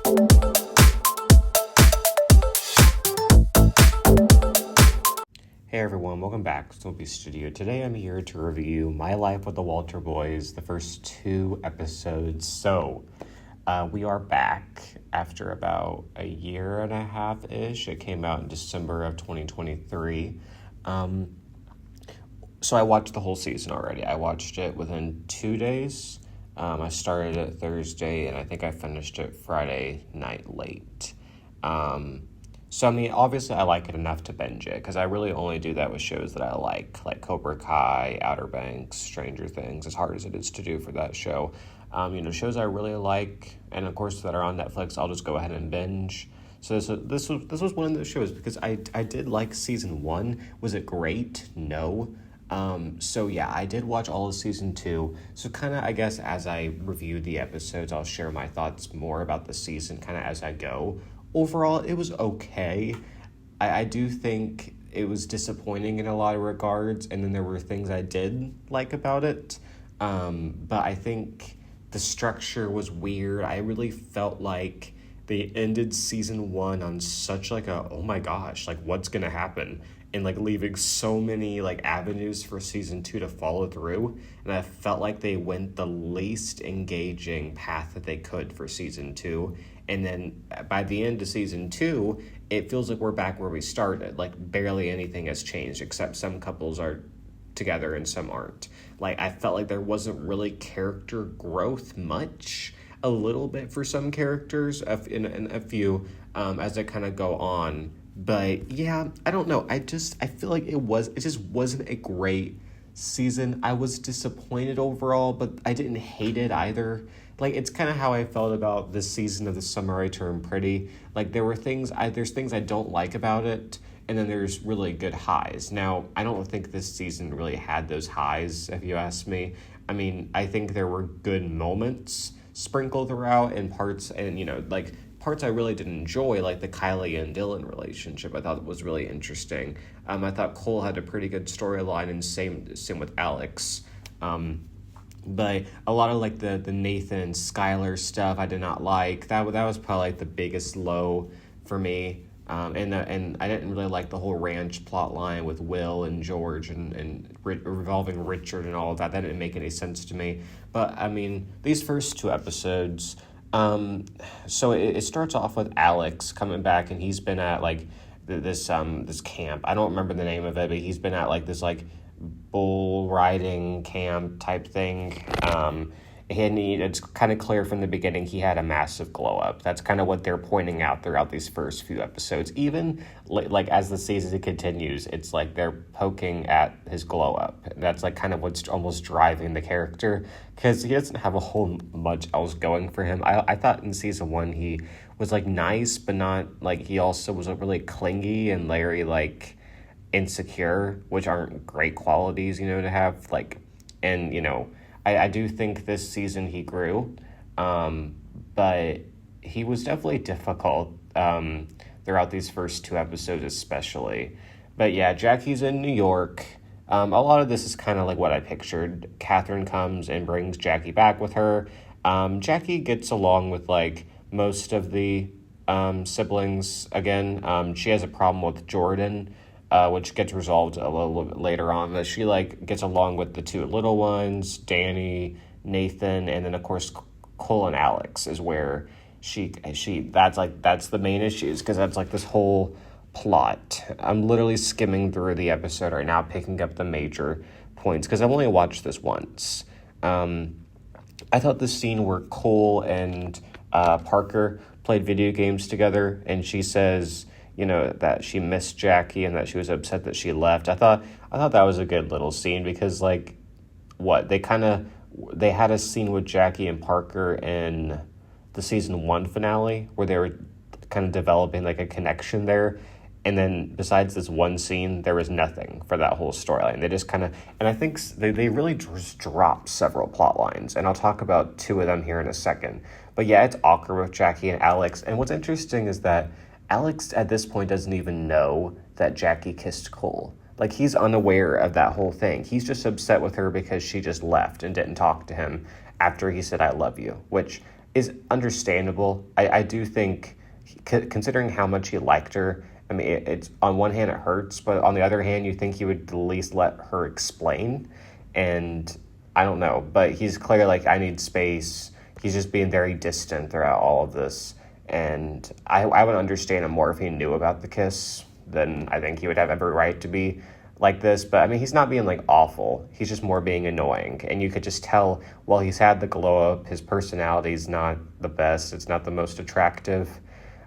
Hey everyone, welcome back to Choppy Studio. Today I'm here to review My Life with the Walter Boys, the first 2 episodes. So, we are back after about a year and a half-ish. It came out in December of 2023. So I watched the whole season already. I watched it within 2 days. I started it Thursday, and I think I finished it Friday night late. So, I mean, obviously I like it enough to binge it, because I really only do that with shows that I like Cobra Kai, Outer Banks, Stranger Things, as hard as it is to do for that show. Shows I really like, and of course that are on Netflix, I'll just go ahead and binge. So this was one of those shows, because I did like season 1. Was it great? No. So yeah, I did watch all of season 2. So kind of, I guess, as I review the episodes, I'll share my thoughts more about the season kind of as I go. Overall, it was okay. I do think it was disappointing in a lot of regards, and then there were things I did like about it. But I think the structure was weird. I really felt like they ended season 1 on such oh my gosh, what's gonna happen? And leaving so many avenues for season 2 to follow through. And I felt like they went the least engaging path that they could for season 2. And then by the end of season 2, it feels like we're back where we started. Barely anything has changed, except some couples are together and some aren't. I felt like there wasn't really character growth much. A little bit for some characters, in a few, as they kind of go on. But yeah, I don't know. I feel like it just wasn't a great season. I was disappointed overall, but I didn't hate it either. It's kind of how I felt about this season of The Summer I Turned Pretty. There's things I don't like about it, and then there's really good highs. Now, I don't think this season really had those highs, if you ask me. I mean, I think there were good moments sprinkled throughout, and parts I really did enjoy, like the Kylie and Dylan relationship. I thought it was really interesting. I thought Cole had a pretty good storyline, and same with Alex. But a lot of the Nathan and Skylar stuff I did not like. That was probably the biggest low for me. And I didn't really like the whole ranch plot line with Will and George and revolving Richard and all of that. That didn't make any sense to me. But I mean, these first 2 episodes. So it starts off with Alex coming back, and he's been at this camp. I don't remember the name of it, but he's been at this bull riding camp type thing. And it's kind of clear from the beginning he had a massive glow up. That's kind of what they're pointing out throughout these first few episodes. Even as the season continues, it's they're poking at his glow up. That's kind of what's almost driving the character, because he doesn't have a whole much else going for him. I thought in season 1 he was nice, but not he also was really clingy and very insecure, which aren't great qualities, to have and I do think this season he grew, but he was definitely difficult throughout these first 2 episodes especially. But yeah, Jackie's in New York. A lot of this is kind of what I pictured. Catherine comes and brings Jackie back with her. Jackie gets along with most of the siblings again. She has a problem with Jordan, which gets resolved a little bit later on. But she gets along with the 2 little ones, Danny, Nathan, and then of course Cole and Alex is where she that's the main issues, because that's this whole plot. I'm literally skimming through the episode right now, picking up the major points, because I've only watched this once. I thought the scene where Cole and Parker played video games together, and she says, that she missed Jackie and that she was upset that she left. I thought that was a good little scene, because they had a scene with Jackie and Parker in the season 1 finale where they were kind of developing a connection there. And then besides this one scene, there was nothing for that whole storyline. They just kind of, and I think they really just dropped several plot lines, and I'll talk about 2 of them here in a second. But yeah, it's awkward with Jackie and Alex. And what's interesting is that Alex at this point doesn't even know that Jackie kissed Cole. He's unaware of that whole thing. He's just upset with her because she just left and didn't talk to him after he said, "I love you," which is understandable. I do think, considering how much he liked her, I mean, it's on one hand it hurts, but on the other hand, you think he would at least let her explain. And I don't know, but he's clear like, I need space. He's just being very distant throughout all of this. And I would understand him more if he knew about the kiss. Then I think he would have every right to be like this. But I mean, he's not being like awful. He's just more being annoying. And you could just tell, while he's had the glow up, his personality's not the best. It's not the most attractive.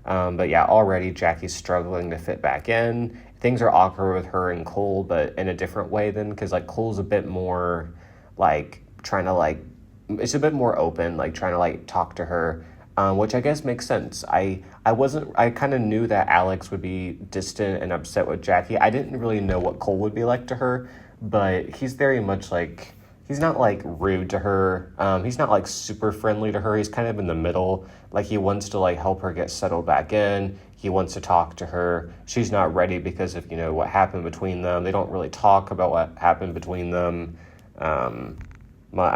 But yeah, already Jackie's struggling to fit back in. Things are awkward with her and Cole, but in a different way then, because like Cole's a bit more like trying to like, it's a bit more open, like trying to like talk to her, which I guess makes sense. I kind of knew that Alex would be distant and upset with Jackie. I didn't really know what Cole would be like to her, but he's very much like, he's not like rude to her. He's not like super friendly to her. He's kind of in the middle. Like he wants to like help her get settled back in. He wants to talk to her. She's not ready because of, what happened between them. They don't really talk about what happened between them. I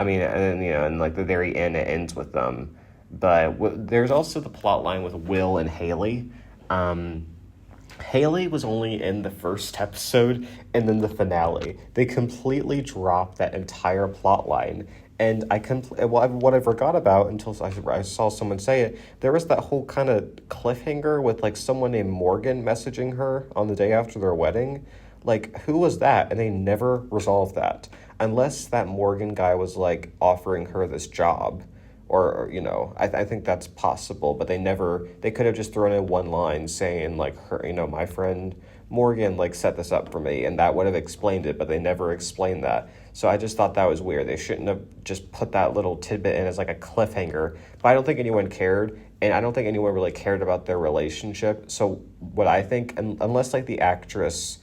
mean, and then, and like the very end, it ends with them. But there's also the plot line with Will and Haley. Haley was only in the first episode and then the finale. They completely dropped that entire plot line. And what I forgot about until I saw someone say it, there was that whole kind of cliffhanger with like someone named Morgan messaging her on the day after their wedding. Like, who was that? And they never resolved that. Unless that Morgan guy was like offering her this job. Or I think that's possible, but they could have just thrown in one line saying like, her, my friend Morgan like set this up for me, and that would have explained it, but they never explained that. So I just thought that was weird. They shouldn't have just put that little tidbit in as like a cliffhanger, but I don't think anyone cared, and I don't think anyone really cared about their relationship. So what I think, unless like the actress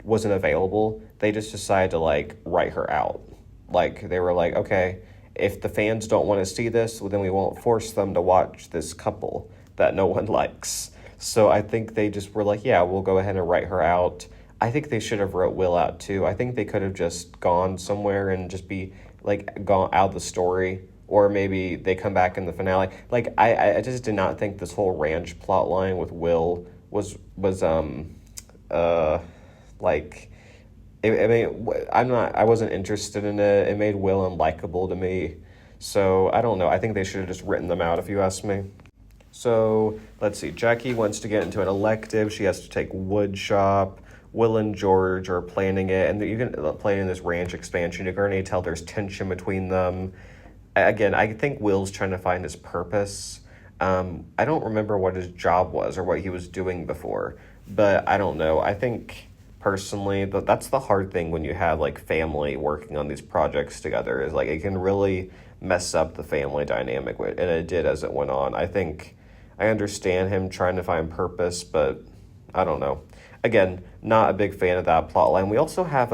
wasn't available, they just decided to like write her out. Like they were like, okay, if the fans don't want to see this, well, then we won't force them to watch this couple that no one likes. So I think they just were like, yeah, we'll go ahead and write her out. I think they should have wrote Will out too. I think they could have just gone somewhere and just be like gone out of the story, or maybe they come back in the finale. Like I just did not think this whole ranch plot line with Will was like. I wasn't interested in it. It made Will unlikable to me. So, I don't know. I think they should have just written them out, if you ask me. So, let's see. Jackie wants to get into an elective. She has to take wood shop. Will and George are planning it. And you can plan in this ranch expansion. You can already tell there's tension between them. Again, I think Will's trying to find his purpose. I don't remember what his job was or what he was doing before. But I don't know. I think personally, that's the hard thing when you have like family working on these projects together, is like it can really mess up the family dynamic, and it did as it went on. I think I understand him trying to find purpose, but I don't know. Again, not a big fan of that plot line. We also have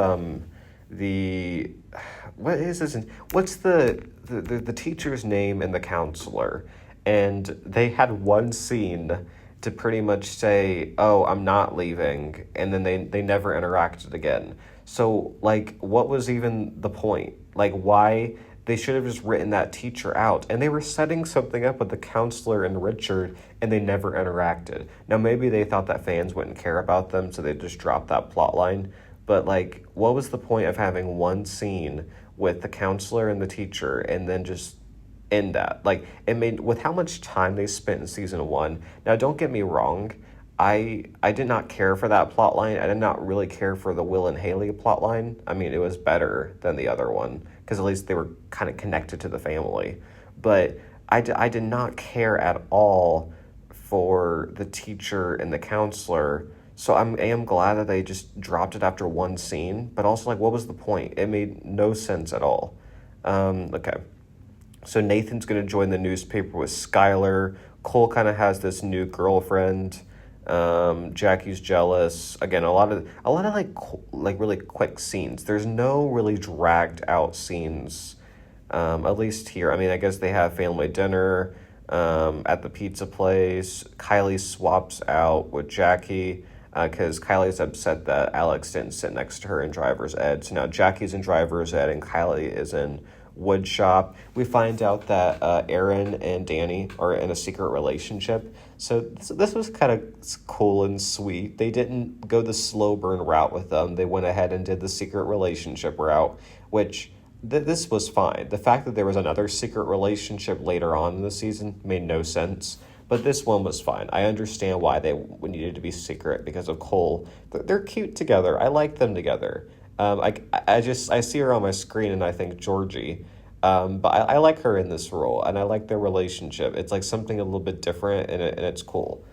what's the teacher's name and the counselor, and they had one scene to pretty much say, oh, I'm not leaving, and then they never interacted again. So, like, what was even the point? Like, why? They should have just written that teacher out. And they were setting something up with the counselor and Richard, and they never interacted. Now, maybe they thought that fans wouldn't care about them, so they just dropped that plot line. But, like, what was the point of having one scene with the counselor and the teacher, and then just end that? Like, it made, with how much time they spent in season 1. Now, don't get me wrong, I did not care for that plot line. I did not really care for the Will and Haley plot line. I mean, it was better than the other one, because at least they were kind of connected to the family. But I did not care at all for the teacher and the counselor. So I am glad that they just dropped it after one scene. But also, like, what was the point? It made no sense at all. Okay. So Nathan's going to join the newspaper with Skylar. Cole kind of has this new girlfriend. Jackie's jealous. Again, a lot of like really quick scenes. There's no really dragged out scenes, at least here. I mean, I guess they have family dinner at the pizza place. Kylie swaps out with Jackie because Kylie's upset that Alex didn't sit next to her in driver's ed. So now Jackie's in driver's ed and Kylie is in wood shop. We find out that Aaron and Danny are in a secret relationship. So this was kind of cool and sweet. They didn't go the slow burn route with them. They went ahead and did the secret relationship route, which this was fine. The fact that there was another secret relationship later on in the season made no sense. But this one was fine. I understand why they needed to be secret because of Cole. They're cute together. I like them together. I see her on my screen and I think Georgie. But I like her in this role and I like their relationship. It's like something a little bit different and it's cool.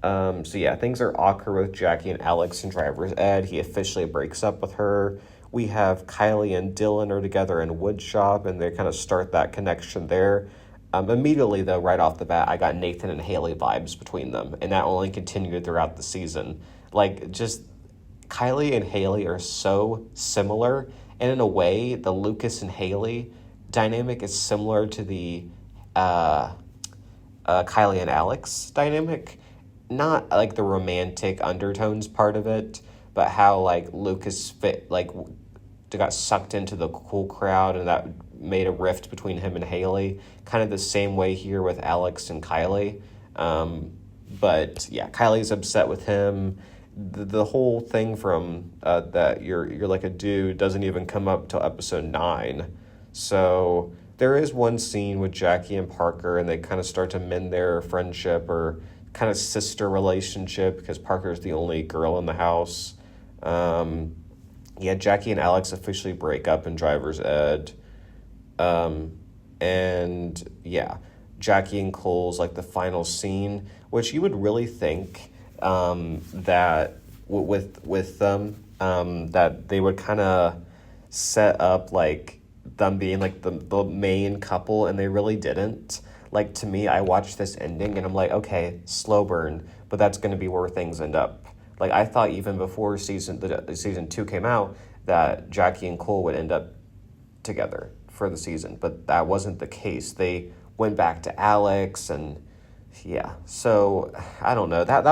So yeah, things are awkward with Jackie and Alex and driver's ed. He officially breaks up with her. We have Kylie and Dylan are together in woodshop and they kind of start that connection there. Immediately, though, right off the bat, I got Nathan and Haley vibes between them, and that only continued throughout the season. Like, just Kylie and Haley are so similar, and in a way, the Lucas and Haley dynamic is similar to the Kylie and Alex dynamic. Not like the romantic undertones part of it, but how like Lucas got sucked into the cool crowd and that made a rift between him and Haley. Kind of the same way here with Alex and Kylie. But yeah, Kylie's upset with him. The whole thing from that you're like a dude doesn't even come up till episode 9. So there is one scene with Jackie and Parker and they kind of start to mend their friendship or kind of sister relationship because Parker's the only girl in the house. Jackie and Alex officially break up in driver's ed. And yeah, Jackie and Cole's like the final scene, which you would really think that with them that they would kind of set up like them being like the main couple, and they really didn't. Like, to me, I watched this ending and I'm like, okay, slow burn, but that's going to be where things end up. Like, I thought even before season 2 came out that Jackie and Cole would end up together for the season, but that wasn't the case. They went back to Alex, and yeah. So I don't know. That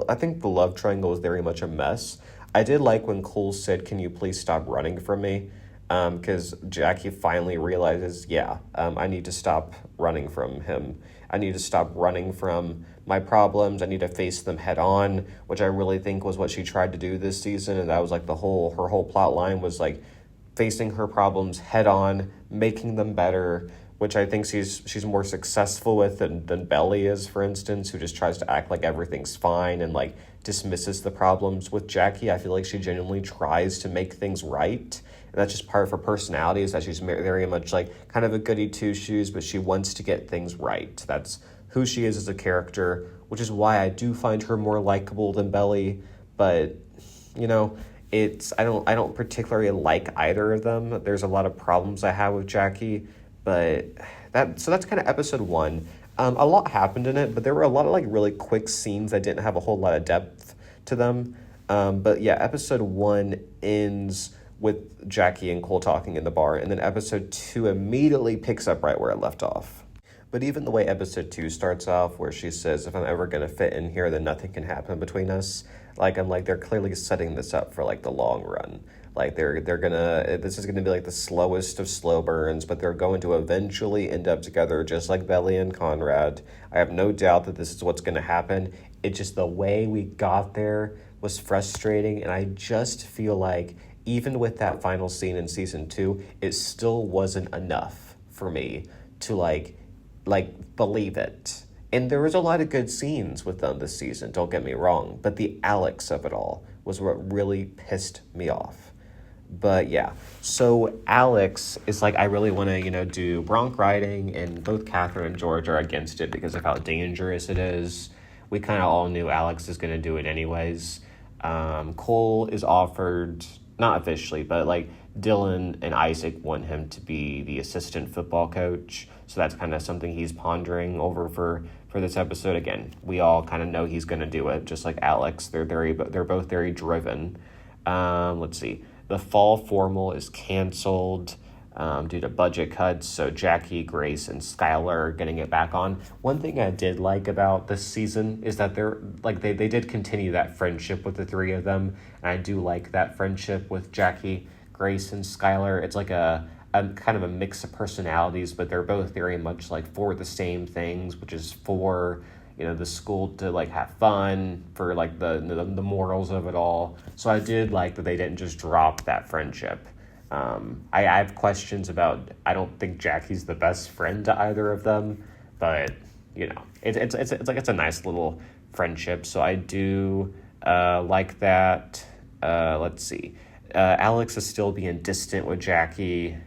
I think the love triangle is very much a mess. I did like when Cole said, "Can you please stop running from me?" Because Jackie finally realizes, I need to stop running from him. I need to stop running from my problems. I need to face them head on, which I really think was what she tried to do this season. And that was like her whole plot line was like facing her problems head on, making them better, which I think she's more successful with than Belly is, for instance, who just tries to act like everything's fine and like dismisses the problems. With Jackie, I feel like she genuinely tries to make things right. And that's just part of her personality, is that she's very much like kind of a goody two-shoes, but she wants to get things right. That's who she is as a character, which is why I do find her more likable than Belly. But, I don't particularly like either of them. There's a lot of problems I have with Jackie, but that's kind of episode 1. A lot happened in it, but there were a lot of like really quick scenes that didn't have a whole lot of depth to them. But yeah, episode 1 ends with Jackie and Cole talking in the bar, and then episode 2 immediately picks up right where it left off. But even the way episode 2 starts off, where she says, if I'm ever going to fit in here, then nothing can happen between us. Like, I'm like, they're clearly setting this up for like the long run. Like this is gonna be like the slowest of slow burns, but they're going to eventually end up together, just like Belly and Conrad. I have no doubt that this is what's gonna happen. It's just the way we got there was frustrating, and I just feel like even with that final scene in season 2, it still wasn't enough for me to like believe it. And there was a lot of good scenes with them this season, don't get me wrong, but the Alex of it all was what really pissed me off. But yeah, so Alex is like, I really want to, do bronc riding, and both Catherine and George are against it because of how dangerous it is. We kind of all knew Alex is going to do it anyways. Cole is offered, not officially, but like Dylan and Isaac want him to be the assistant football coach. So that's kind of something he's pondering over for this episode. Again, we all kind of know he's going to do it, just like Alex. They're both very driven. Let's see. The fall formal is canceled due to budget cuts, so Jackie, Grace, and Skylar are getting it back on. One thing I did like about this season is that they did continue that friendship with the three of them, and I do like that friendship with Jackie, Grace, and Skylar. It's like a kind of a mix of personalities, but they're both very much like for the same things, which is for the school to like have fun, for like the morals of it all. So I did like that they didn't just drop that friendship. I have questions about. I don't think Jackie's the best friend to either of them, but it's a nice little friendship. So I do like that. Let's see. Alex is still being distant with Jackie.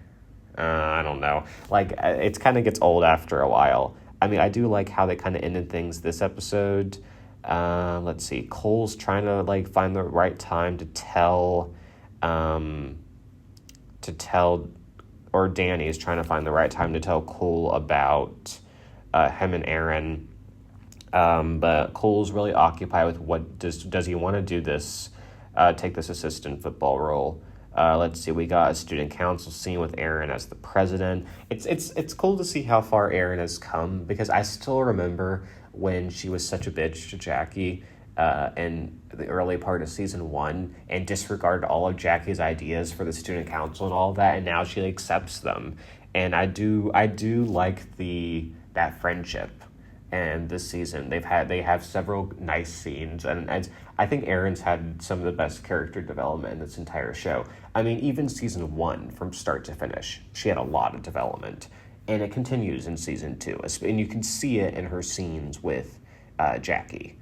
I don't know. Like, it kind of gets old after a while. I mean, I do like how they kind of ended things this episode. Let's see. Cole's trying to, like, find the right time to tell, or Danny's trying to find the right time to tell Cole about him and Aaron. But Cole's really occupied with what does he want to do this, take this assistant football role. Let's see, we got a student council scene with Aaron as the president. It's cool to see how far Aaron has come, because I still remember when she was such a bitch to Jackie in the early part of season 1 and disregarded all of Jackie's ideas for the student council and all of that, and now she accepts them. And I do like that friendship. And this season, they have several nice scenes, and I think Erin's had some of the best character development in this entire show. I mean, even season 1, from start to finish, she had a lot of development, and it continues in season 2, and you can see it in her scenes with Jackie.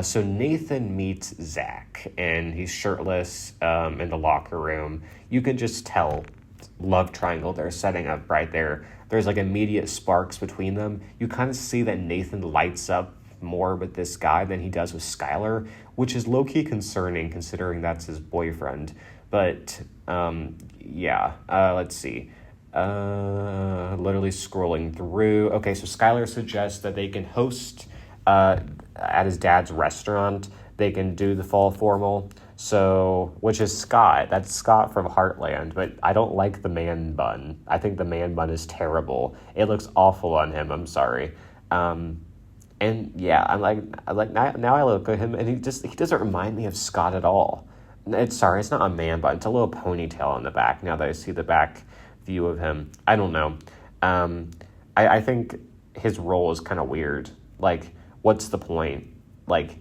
So Nathan meets Zach, and he's shirtless in the locker room. You can just tell love triangle they're setting up right there. There's like immediate sparks between them. You kind of see that Nathan lights up more with this guy than he does with Skylar, which is low-key concerning considering that's his boyfriend. But let's see. Literally scrolling through. Okay, so Skylar suggests that they can host at his dad's restaurant. They can do the fall formal. So, which is Scott. That's Scott from Heartland, but I don't like the man bun. I think the man bun is terrible. It looks awful on him. I'm sorry. And yeah, I'm like now I look at him and he doesn't remind me of Scott at all. It's not a man bun. It's a little ponytail on the back. Now that I see the back view of him, I don't know. I think his role is kind of weird. Like, what's the point? Like,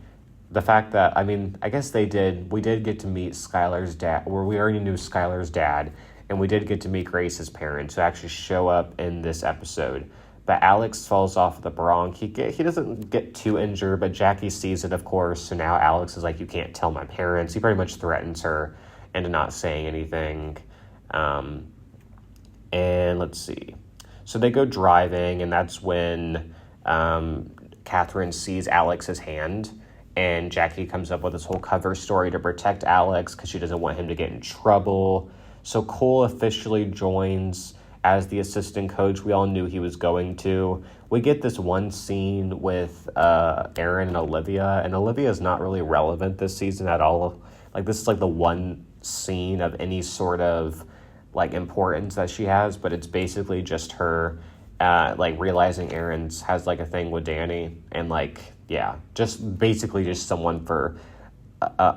the fact that, I mean, I guess we did get to meet Skylar's dad, or we already knew Skylar's dad, and we did get to meet Grace's parents, who actually show up in this episode. But Alex falls off the bronc. He doesn't get too injured, but Jackie sees it, of course, so now Alex is like, you can't tell my parents. He pretty much threatens her into not saying anything. And let's see. So they go driving, and that's when Catherine sees Alex's hand, and Jackie comes up with this whole cover story to protect Alex because she doesn't want him to get in trouble. So Cole officially joins as the assistant coach. We all knew he was going to. We get this one scene with Aaron and Olivia, and Olivia is not really relevant this season at all. Like, this is like the one scene of any sort of like importance that she has, but it's basically just her like realizing Aaron's has like a thing with Danny, and like, yeah, just basically just someone for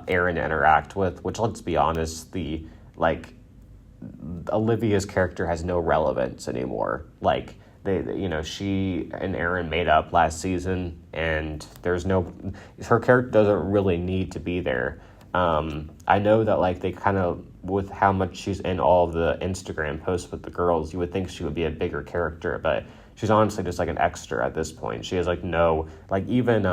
Aaron to interact with, which, let's be honest, Olivia's character has no relevance anymore. Like, she and Aaron made up last season, and her character doesn't really need to be there. I know that, like, they kind of, with how much she's in all the Instagram posts with the girls, you would think she would be a bigger character, but she's honestly just like an extra at this point. She has like no, like, even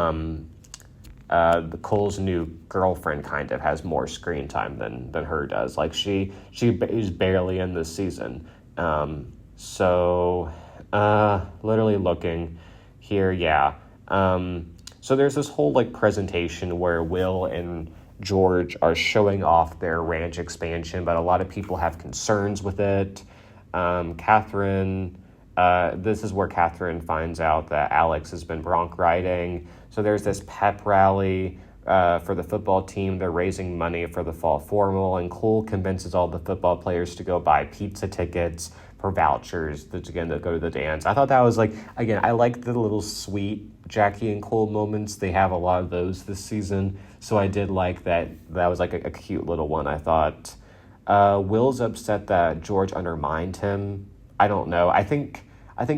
the Cole's new girlfriend kind of has more screen time than her does. Like, she is barely in this season. So literally looking here, yeah. So there's this whole like presentation where Will and George are showing off their ranch expansion, but a lot of people have concerns with it. Catherine, this is where Catherine finds out that Alex has been bronc riding. So there's this pep rally for the football team. They're raising money for the fall formal, and Cole convinces all the football players to go buy pizza tickets for vouchers to go to the dance. I thought that was like, again, I like the little sweet Jackie and Cole moments. They have a lot of those this season, so I did like that. That was like a cute little one, I thought. Will's upset that George undermined him. I don't know. I think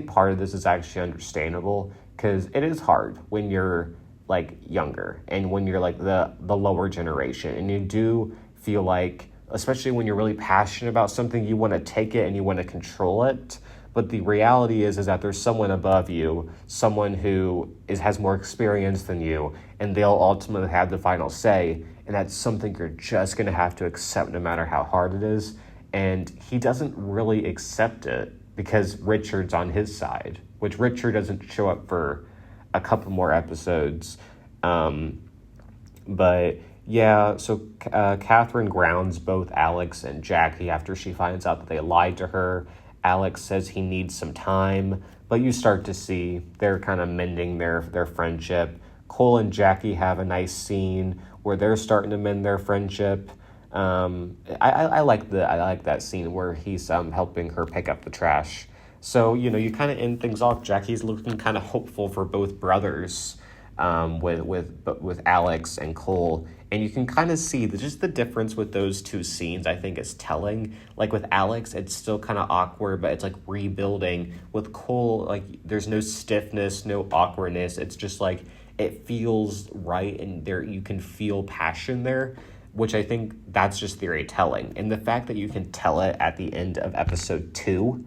part of this is actually understandable because it is hard when you're like younger and when you're like the lower generation, and you do feel like, especially when you're really passionate about something, you want to take it and you want to control it. But the reality is that there's someone above you, someone who has more experience than you, and they'll ultimately have the final say. And that's something you're just going to have to accept no matter how hard it is. And he doesn't really accept it because Richard's on his side, which Richard doesn't show up for a couple more episodes. But yeah, so Catherine grounds both Alex and Jackie after she finds out that they lied to her. Alex says he needs some time, but you start to see they're kind of mending their friendship. Cole and Jackie have a nice scene where they're starting to mend their friendship. I like that scene where he's helping her pick up the trash. So you kind of end things off. Jackie's looking kind of hopeful for both brothers, with Alex and Cole, and you can kind of see just the difference with those two scenes. I think is telling. Like with Alex, it's still kind of awkward, but it's like rebuilding. With Cole, like there's no stiffness, no awkwardness. It's just like it feels right, and there you can feel passion there, which I think that's just very telling. And the fact that you can tell it at the end of episode 2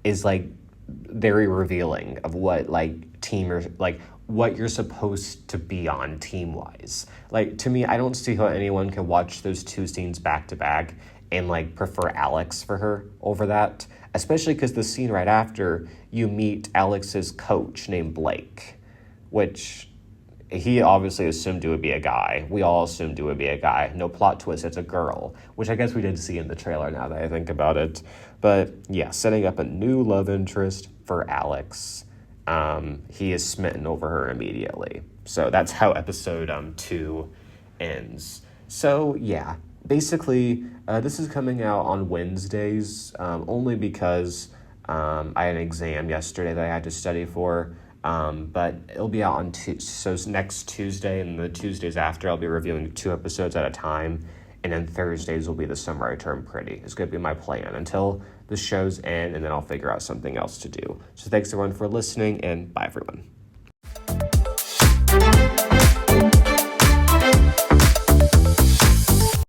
is like very revealing of what like team or like what you're supposed to be on team wise. Like to me, I don't see how anyone can watch those two scenes back to back and like prefer Alex for her over that, especially because the scene right after you meet Alex's coach named Blake, which he obviously assumed it would be a guy. We all assumed it would be a guy. No plot twist, it's a girl, which I guess we did see in the trailer now that I think about it. But yeah, setting up a new love interest for Alex. He is smitten over her immediately. So that's how episode 2 ends. So yeah, basically this is coming out on Wednesdays, only because I had an exam yesterday that I had to study for. But it'll be out on so next Tuesday, and the Tuesdays after I'll be reviewing 2 episodes at a time, and then Thursdays will be the Summer I Turned Pretty. It's going to be my plan until the show's end, and then I'll figure out something else to do. So thanks everyone for listening, and bye everyone.